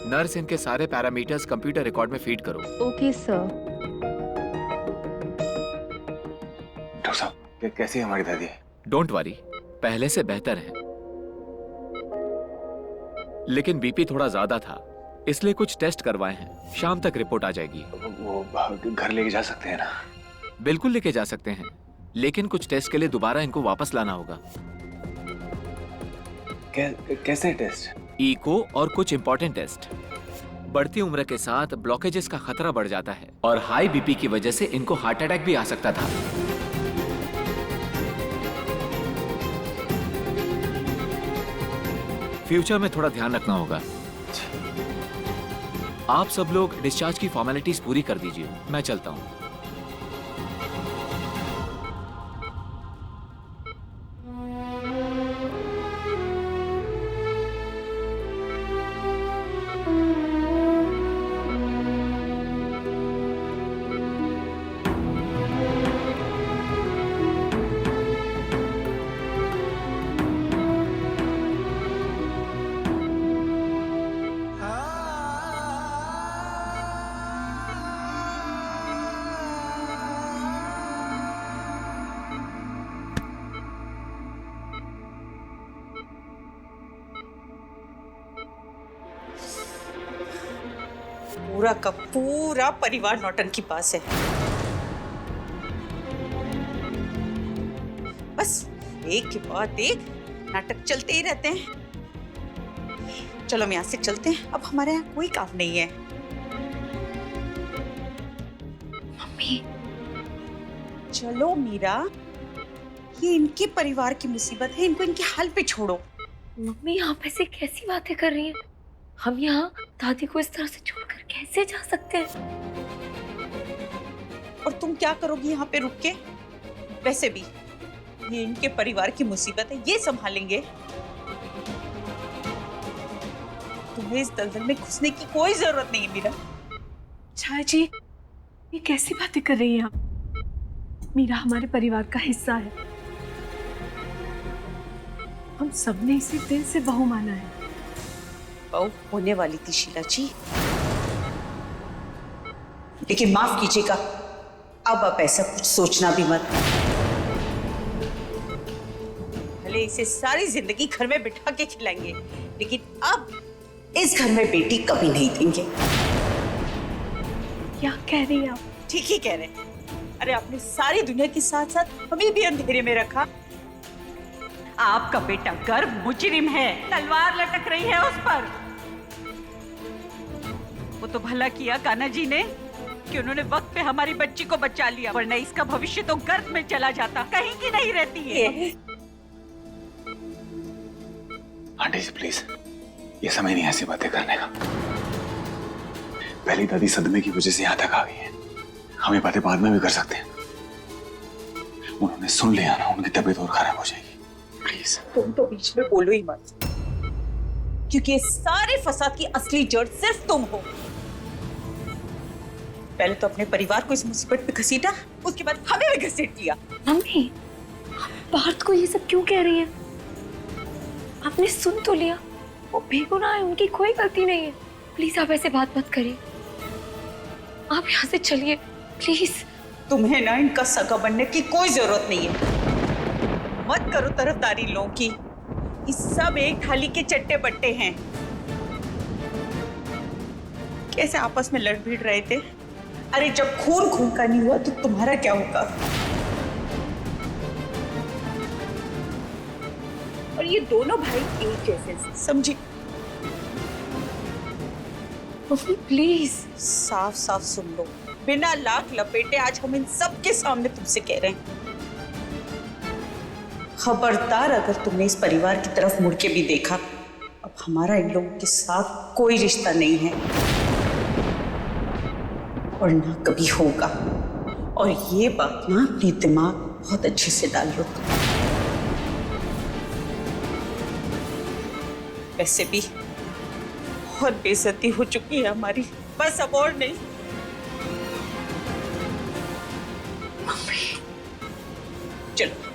Nurse, इनके सारे parameters computer record में फीड करो। Okay sir. डॉक्टर साहब, कैसी है हमारी दादी? डोंट वरी, पहले से बेहतर है, लेकिन बीपी थोड़ा ज्यादा था, इसलिए कुछ टेस्ट करवाए हैं। शाम तक रिपोर्ट आ जाएगी। वो घर लेके जा सकते हैं ना? बिल्कुल लेके जा सकते हैं, लेकिन कुछ टेस्ट के लिए दोबारा इनको वापस लाना होगा। कैसे टेस्ट? इको और कुछ इंपॉर्टेंट टेस्ट। बढ़ती उम्र के साथ ब्लॉकेजेस का खतरा बढ़ जाता है और हाई बीपी की वजह से इनको हार्ट अटैक भी आ सकता था। फ्यूचर में थोड़ा ध्यान रखना होगा। आप सब लोग डिस्चार्ज की फॉर्मेलिटीज पूरी कर दीजिए, मैं चलता हूं। पूरा का पूरा परिवार नौटंकी पास है। बस एक के बाद एक नाटक चलते ही रहते हैं। चलो हम यहाँ से चलते हैं, अब हमारे यहाँ कोई काम नहीं है। मम्मी। चलो मीरा, ये इनके परिवार की मुसीबत है, इनको इनके हाल पे छोड़ो। मम्मी आप ऐसे कैसी बातें कर रही हैं? हम यहाँ दादी को इस तरह से छोड़कर कैसे जा सकते हैं? और तुम क्या करोगी यहाँ पे रुक के? वैसे भी ये इनके परिवार की मुसीबत है, ये संभालेंगे। तुम्हें इस दलदल में घुसने की कोई जरूरत नहीं है मीरा। छाया जी, ये कैसी बातें कर रही हैं आप? मीरा हमारे परिवार का हिस्सा है। हम सबने इसे दिल से बहू माना है। बहू होने वाली थी शीला जी, लेकिन माफ कीजिएगा, अब आप ऐसा कुछ सोचना भी मत। भले इसे सारी जिंदगी घर में बिठा के खिलाएंगे, लेकिन अब इस घर में बेटी कभी नहीं देंगे। क्या कह रही हैं आप? ठीक ही कह रहे हैं। अरे आपने सारी दुनिया के साथ साथ हमें भी अंधेरे में रखा। आपका बेटा गर्भ मुजरिम है, तलवार लटक रही है उस पर। वो तो भला किया कान्हा जी ने कि उन्होंने वक्त पे हमारी बच्ची को बचा लिया, वरना इसका भविष्य तो गर्भ में चला जाता, कहीं की नहीं रहती है। आंटी जी प्लीज, ये समय नहीं ऐसी बातें करने का। पहली दादी सदमे की वजह से यहाँ तक आ गई है, हम ये बातें बाद में भी कर सकते हैं। उन्होंने सुन लिया ना, उनकी तबीयत और खराब हो जाएगी। प्लीज तुम तो बीच में बोलो ही मत, क्योंकि इस सारे फसाद की असली जड़ सिर्फ तुम हो। पहले तो अपने परिवार को इस मुसीबत पे घसीटा, उसके बाद हमें भी घसीट लिया। मम्मी पार्थ को ये सब क्यों कह रही हैं? आपने सुन तो लिया, वो बेगुनाह है, उनकी कोई गलती नहीं है। प्लीज आप ऐसे बात मत करिए, आप यहाँ से चलिए प्लीज। तुम्हें ना इनका सगा बनने की कोई जरूरत नहीं है। मत करो तरफदारी लोगों की, ये सब एक थाली के चट्टे बट्टे हैं। कैसे आपस में लड़ भिड़ रहे थे। अरे जब खून खून का नहीं हुआ तो तुम्हारा क्या होगा? और ये दोनों भाई एक जैसे, समझी? Mummy please. साफ साफ सुन लो, बिना लाख लपेटे आज हम इन सब के सामने तुमसे कह रहे हैं, खबरदार अगर तुमने इस परिवार की तरफ मुड़ के भी देखा, अब हमारा इन लोगों के साथ कोई रिश्ता नहीं है और ना कभी होगा। और ये बात ना अपने दिमाग बहुत अच्छे से डाल लो। वैसे भी बहुत बेइज्जती हो चुकी है हमारी, बस अब और नहीं। चलो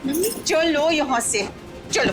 चलो यहाँ से, चलो।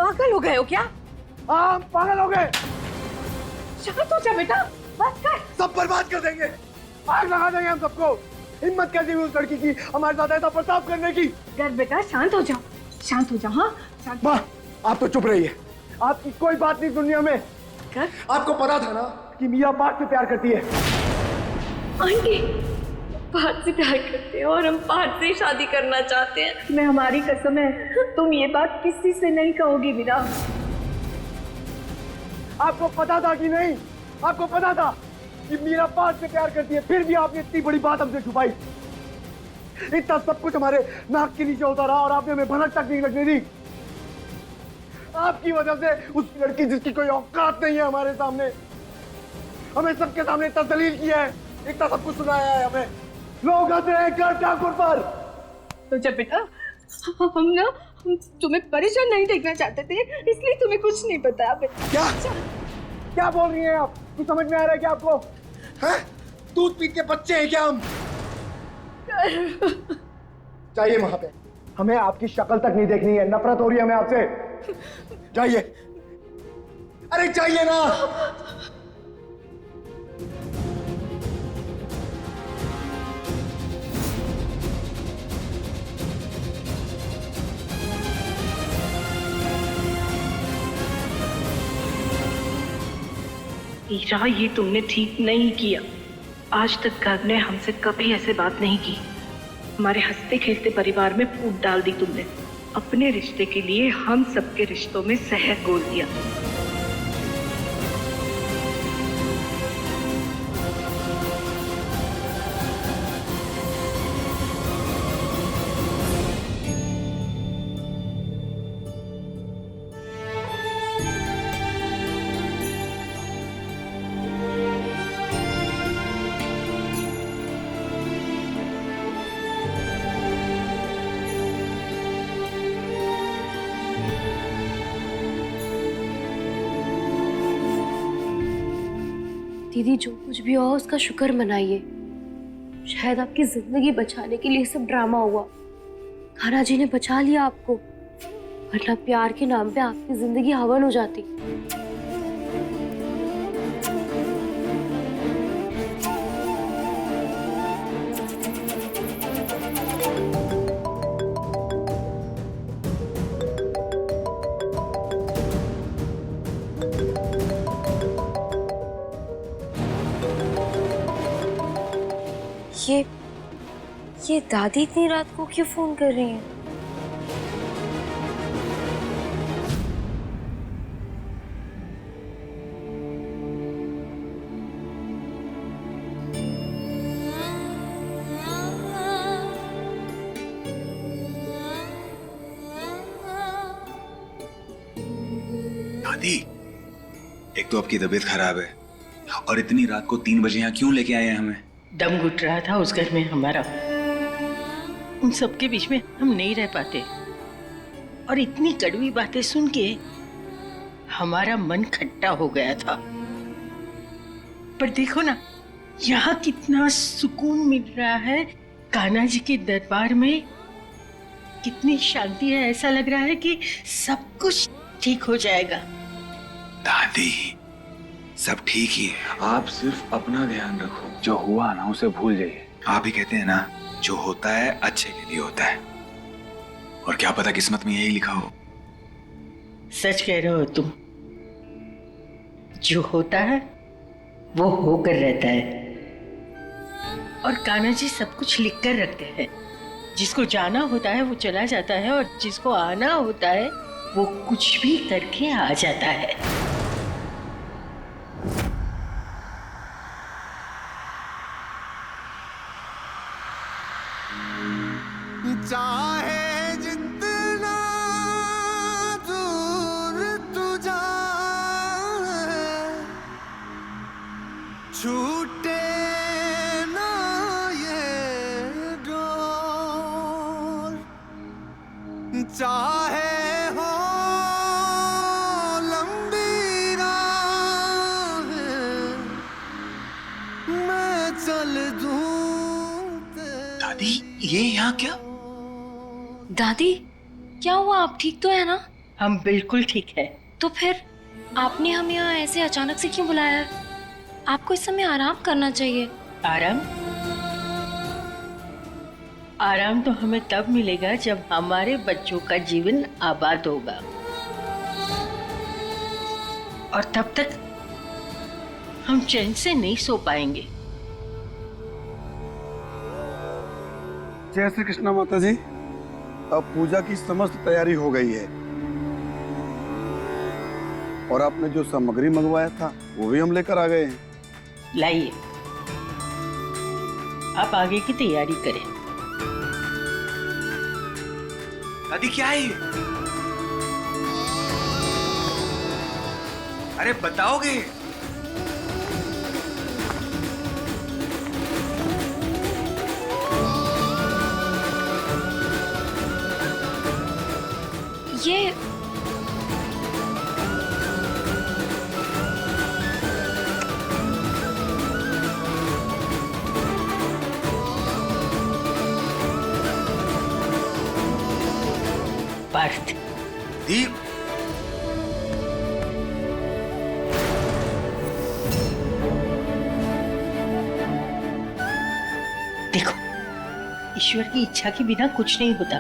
पागल हो गए हो क्या? हाँ, पागल हो गए। शांत हो जा बेटा, बस कर। सब बर्बाद कर देंगे, आग लगा देंगे हम सबको। हिम्मत कैसी हुई उस लड़की की हमारे साथ ऐसा बर्ताव करने की? कर बेटा, शांत हो जाओ, शांत हो जाओ। हाँ शांत। माँ, आप तो चुप रहिए। आपकी कोई बात नहीं दुनिया में। कर। आपको पता था ना कि मीरा पार्थ से प्यार करती है। आंटी, पार्थ से प्यार करते हैं और हम पार्थ से शादी करना चाहते हैं। तुम्हें हमारी कसम है, तुम ये बात किसी से नहीं कहोगी मीरा। आपको पता था कि नहीं? आपको पता था कि मीरा पार्थ से प्यार करती है, फिर भी आपने इतनी बड़ी बात हमसे छुपाई। इतना सब कुछ हमारे नाक के नीचे होता रहा और आपने हमें भनक तक नहीं लगने दी। आपकी वजह से उस लड़की जिसकी कोई औकात नहीं है हमारे सामने, हमें सबके सामने इतना दलील किया है, इतना सब कुछ सुनाया है हमें। लोग हंस रहे हैं कर ठाकुर पर। तो जब बेटा हम तुम्हें परेशान नहीं देखना चाहते थे, इसलिए तुम्हें कुछ नहीं बताया। क्या बोल रही हैं आप? कुछ समझ में आ रहा है क्या आपको? हैं? दूध पीते बच्चे हैं क्या हम? जाइए वहां पे, हमें आपकी शक्ल तक नहीं देखनी है। नफरत हो रही है हमें आपसे। जाइए, अरे जाइए ना। ईरा, ये तुमने ठीक नहीं किया। आज तक घर ने हमसे कभी ऐसे बात नहीं की। हमारे हंसते खेलते परिवार में फूट डाल दी तुमने। अपने रिश्ते के लिए हम सबके रिश्तों में जहर घोल दिया। दीदी, जो कुछ भी हुआ उसका शुक्र मनाइए। शायद आपकी जिंदगी बचाने के लिए सब ड्रामा हुआ। खाना जी ने बचा लिया आपको, वरना प्यार के नाम पे आपकी जिंदगी हवन हो जाती। ये दादी इतनी रात को क्यों फोन कर रही हैं? दादी, एक तो आपकी तबीयत खराब है और इतनी रात को 3 बजे यहाँ क्यों लेके आए हैं हमें? दम घुट रहा था उस घर में हमारा। उन सबके बीच में हम नहीं रह पाते और इतनी कड़वी बातें सुन के हमारा मन खट्टा हो गया था। पर देखो ना, यहाँ कितना सुकून मिल रहा है। कान्हा जी के दरबार में कितनी शांति है। ऐसा लग रहा है कि सब कुछ ठीक हो जाएगा। दादी, सब ठीक ही है। आप सिर्फ अपना ध्यान रखो। जो हुआ ना उसे भूल जाइए। आप ही कहते हैं ना, जो होता है अच्छे के लिए होता है, और क्या पता किस्मत में यही लिखा हो। सच कह रहे हो तुम। जो होता है वो होकर रहता है। और कान्हा जी सब कुछ लिख कर रखते हैं। जिसको जाना होता है वो चला जाता है, और जिसको आना होता है वो कुछ भी करके आ जाता है। चाहे जितना दूर तू जाए, छूटे ना ये डोर। चाहे हो लंबी राह, मैं चल दूं। दादी, ये यहाँ क्या? दादी, क्या हुआ? आप ठीक तो है ना? हम बिल्कुल ठीक है। तो फिर आपने हमें यहाँ ऐसे अचानक से क्यों बुलाया है? आपको इस समय आराम करना चाहिए। आराम? आराम तो हमें तब मिलेगा जब हमारे बच्चों का जीवन आबाद होगा, और तब तक हम चैन से नहीं सो पाएंगे। जय श्री कृष्णा माता जी। अब पूजा की समस्त तैयारी हो गई है और आपने जो सामग्री मंगवाया था वो भी हम लेकर आ गए हैं। लाइए, आप आगे की तैयारी करें। दादी क्या है ये? अरे बताओगे? ये पार्थ, दीप, देखो, ईश्वर की इच्छा के बिना कुछ नहीं होता।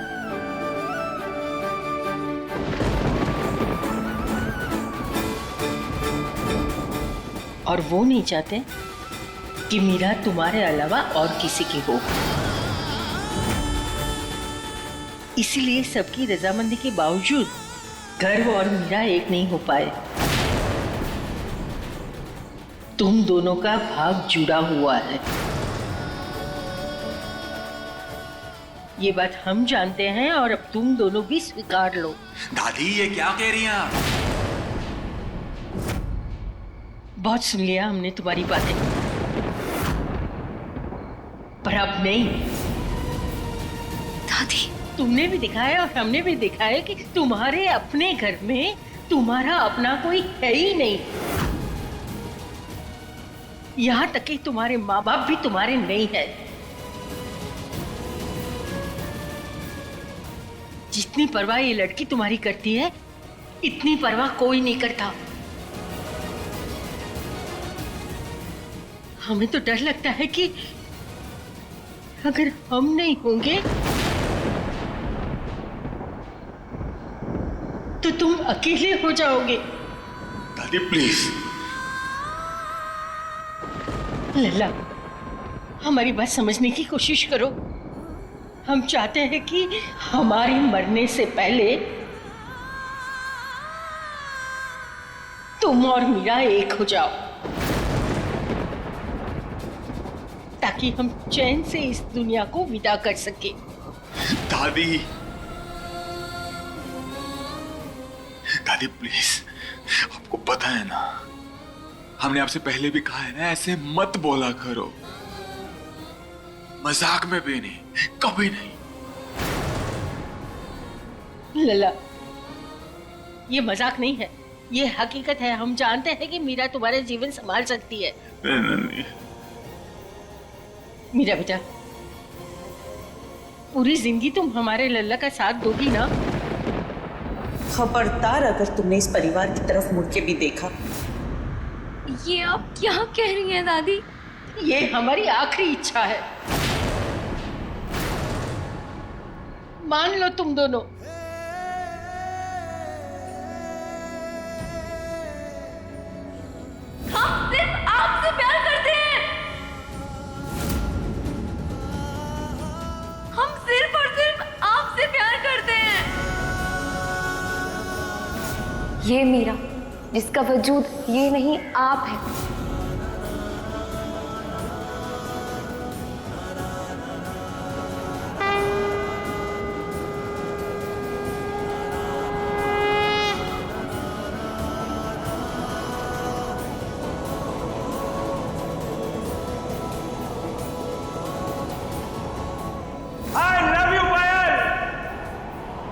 और वो नहीं चाहते कि मीरा तुम्हारे अलावा और किसी की हो। इसीलिए सबकी रजामंदी के बावजूद गर्व और मीरा एक नहीं हो पाए। तुम दोनों का भाग जुड़ा हुआ है, ये बात हम जानते हैं, और अब तुम दोनों भी स्वीकार लो। दादी ये क्या कह रही हैं आप? बहुत सुन लिया हमने तुम्हारी बातें, पर अब नहीं। दादी, तुमने भी दिखाया और हमने भी दिखाया कि तुम्हारे अपने घर में तुम्हारा अपना कोई है ही नहीं। यहां तक कि तुम्हारे माँ बाप भी तुम्हारे नहीं है। जितनी परवाह ये लड़की तुम्हारी करती है, इतनी परवाह कोई नहीं करता। हमें तो डर लगता है कि अगर हम नहीं होंगे तो तुम अकेले हो जाओगे। दादी प्लीज। लल्ला, हमारी बात समझने की कोशिश करो। हम चाहते हैं कि हमारे मरने से पहले तुम और मीरा एक हो जाओ, ताकि हम चैन से इस दुनिया को विदा कर सके। दादी, दादी प्लीज, आपको पता है ना, हमने आपसे पहले भी कहा है ना, ऐसे मत बोला करो। मजाक में भी नहीं, कभी नहीं। लल्ला, ये मजाक नहीं है, ये हकीकत है। हम जानते हैं कि मीरा तुम्हारे जीवन संभाल सकती है। नहीं। मीरा बेटा, पूरी जिंदगी तुम हमारे लल्ला का साथ दोगी ना? खबरदार अगर तुमने इस परिवार की तरफ मुड़ के भी देखा। ये आप क्या कह रही हैं दादी? ये हमारी आखिरी इच्छा है। मान लो तुम दोनों। हम सिर्फ आपसे प्यार करते हैं। हम सिर्फ और सिर्फ आपसे प्यार करते हैं। ये मीरा, जिसका वजूद ये नहीं आप है।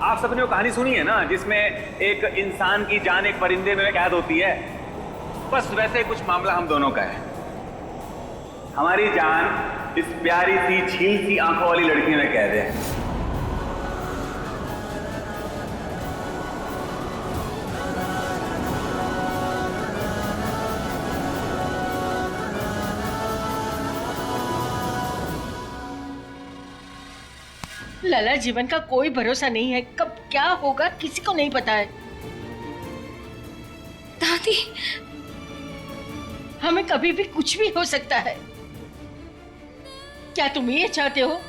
आप सबने वो कहानी सुनी है ना, जिसमें एक इंसान की जान एक परिंदे में कैद होती है। बस वैसे कुछ मामला हम दोनों का है। हमारी जान इस प्यारी सी झील सी आंखों वाली लड़की में कैद है। लला, जीवन का कोई भरोसा नहीं है, कब क्या होगा किसी को नहीं पता है। दादी, हमें कभी भी कुछ भी हो सकता है। क्या तुम ये चाहते हो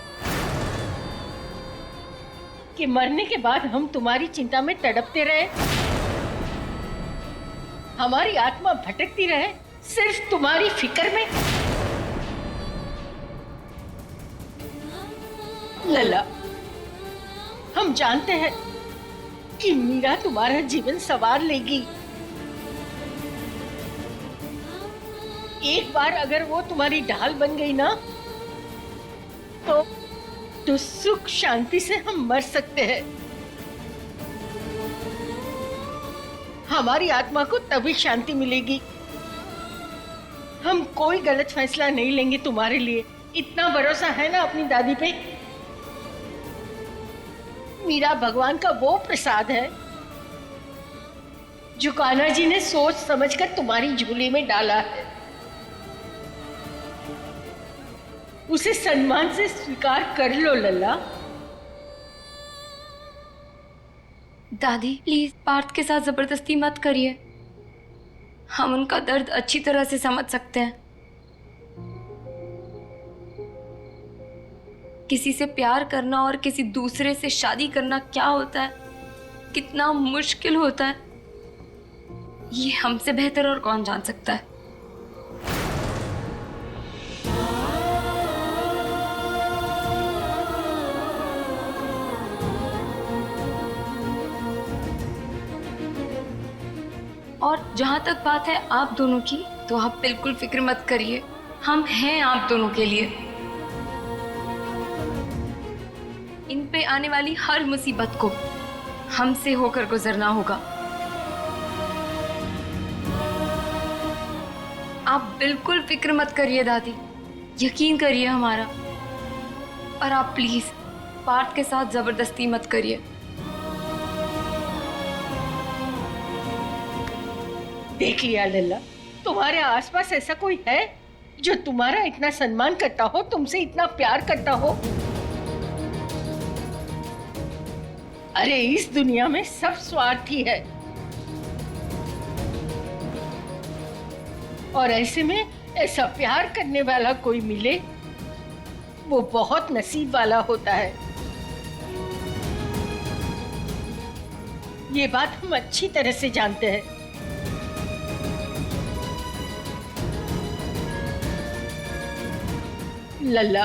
कि मरने के बाद हम तुम्हारी चिंता में तड़पते रहे, हमारी आत्मा भटकती रहे सिर्फ तुम्हारी फिक्र में? लला, हम जानते हैं कि मीरा तुम्हारा जीवन संवार लेगी। एक बार अगर वो तुम्हारी ढाल बन गई ना, तो सुख शांति से हम मर सकते हैं। हमारी आत्मा को तभी शांति मिलेगी। हम कोई गलत फैसला नहीं लेंगे तुम्हारे लिए, इतना भरोसा है ना अपनी दादी पे। मीरा भगवान का वो प्रसाद है जो कान्हा जी ने सोच समझकर तुम्हारी झोली में डाला है। उसे सम्मान से स्वीकार कर लो लल्ला। दादी प्लीज पार्थ के साथ जबरदस्ती मत करिए। हम उनका दर्द अच्छी तरह से समझ सकते हैं। किसी से प्यार करना और किसी दूसरे से शादी करना क्या होता है, कितना मुश्किल होता है, ये हमसे बेहतर और कौन जान सकता है। और जहां तक बात है आप दोनों की, तो आप बिल्कुल फिक्र मत करिए, हम हैं आप दोनों के लिए। इन पे आने वाली हर मुसीबत को हमसे होकर गुजरना होगा। आप बिल्कुल फिक्र मत करिए दादी, यकीन करिए हमारा। और आप प्लीज पार्थ के साथ जबरदस्ती मत करिए। देख लिया लल्ला, तुम्हारे आसपास ऐसा कोई है जो तुम्हारा इतना सम्मान करता हो, तुमसे इतना प्यार करता हो? अरे इस दुनिया में सब स्वार्थी है, और ऐसे में ऐसा प्यार करने वाला कोई मिले वो बहुत नसीब वाला होता है। ये बात हम अच्छी तरह से जानते हैं। लल्ला,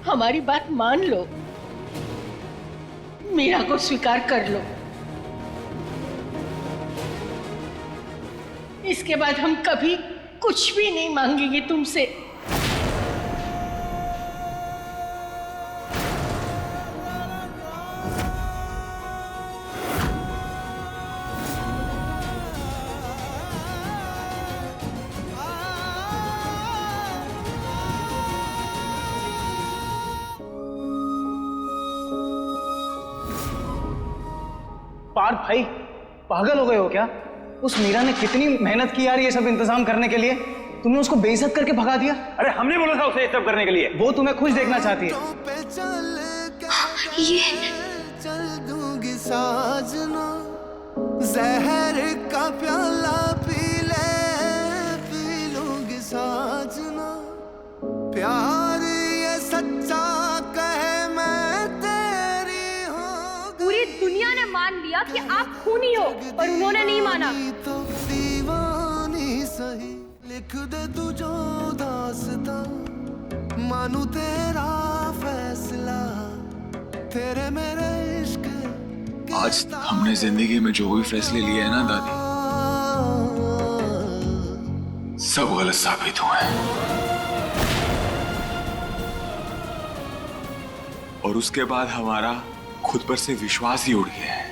हमारी बात मान लो, मीरा को स्वीकार कर लो। इसके बाद हम कभी कुछ भी नहीं मांगेंगे तुमसे। पार्थ भाई, पागल हो गए हो क्या? उस मीरा ने कितनी मेहनत की यार ये सब इंतजाम करने के लिए, तुमने उसको बेइज्जत करके भगा दिया। अरे हमने बोला था उसे ये सब करने के लिए। वो तुम्हें खुश देखना चाहती है। ये चल दूंगी साजना, जहर का प्याला पी लूंगी साजना, प्यार ये सच्चा कहे मैं तेरी हूँ। पूरी दुनिया ने मान लिया कि आप खूनी हो, पर उन्होंने नहीं माना। तो दीवानी सही, लिख दे तू जो दास्तां, मानू तेरा फैसला, तेरे मेरे इश्क। आज हमने जिंदगी में जो भी फैसले लिए हैं ना दादी, सब गलत साबित हुए हैं। और उसके बाद हमारा खुद पर से विश्वास ही उड़ गया है।